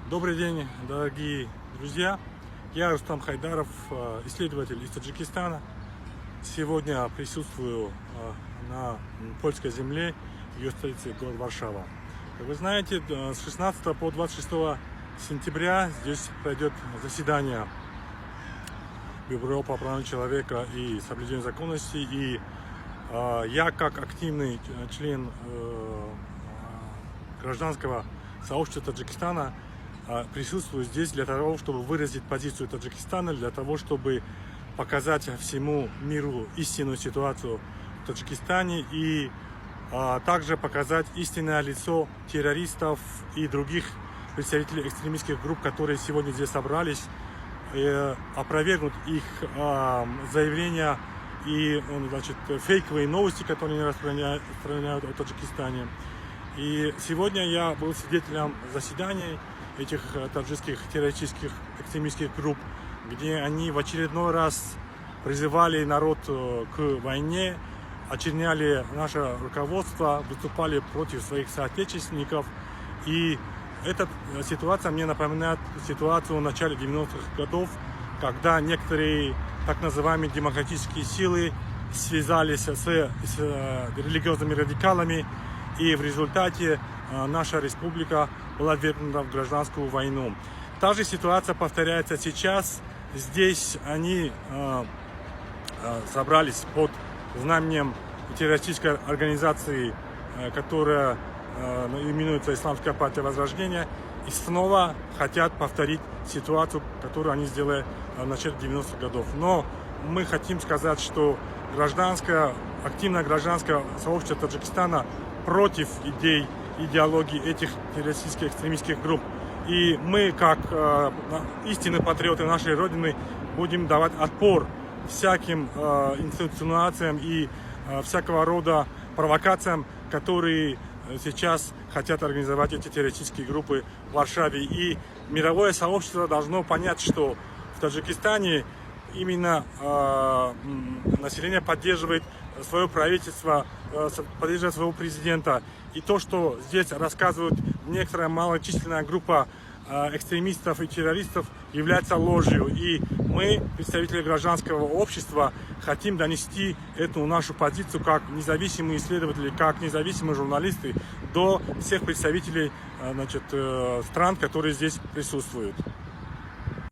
Добрый день, дорогие друзья. Я Рустам Хайдаров, исследователь из Таджикистана. Сегодня присутствую на польской земле, в ее столице, город Варшава. Как вы знаете, с 16 по 26 сентября здесь пройдет заседание Бюро по правам человека и соблюдению законности. И я, как активный член гражданского сообщества Таджикистана, присутствую здесь для того, чтобы выразить позицию Таджикистана, для того, чтобы показать всему миру истинную ситуацию в Таджикистане и также показать истинное лицо террористов и других представителей экстремистских групп, которые сегодня здесь собрались, опровергнуть их заявления и фейковые новости, которые они распространяют о Таджикистане. И сегодня я был свидетелем заседаний этих таджикских террористических экстремистских групп, где они в очередной раз призывали народ к войне, очерняли наше руководство, выступали против своих соотечественников. И эта ситуация мне напоминает ситуацию в начале 90-х годов, когда некоторые так называемые демократические силы связались с религиозными радикалами, и в результате наша республика была ввергнута в гражданскую войну. Та же ситуация повторяется сейчас. Здесь они собрались под знаменем террористической организации, которая именуется Исламская партия Возрождения, и снова хотят повторить ситуацию, которую они сделали в начале 90-х годов. Но мы хотим сказать, что активное гражданское сообщество Таджикистана против идеологии этих террористических экстремистских групп. И мы, как истинные патриоты нашей Родины, будем давать отпор всяким инсценациям и всякого рода провокациям, которые сейчас хотят организовать эти террористические группы в Варшаве. И мировое сообщество должно понять, что в Таджикистане именно население поддерживает свое правительство, поддерживает своего президента. И то, что здесь рассказывают некоторая малочисленная группа экстремистов и террористов, является ложью. И мы, представители гражданского общества, хотим донести эту нашу позицию как независимые исследователи, как независимые журналисты до всех представителей стран, которые здесь присутствуют.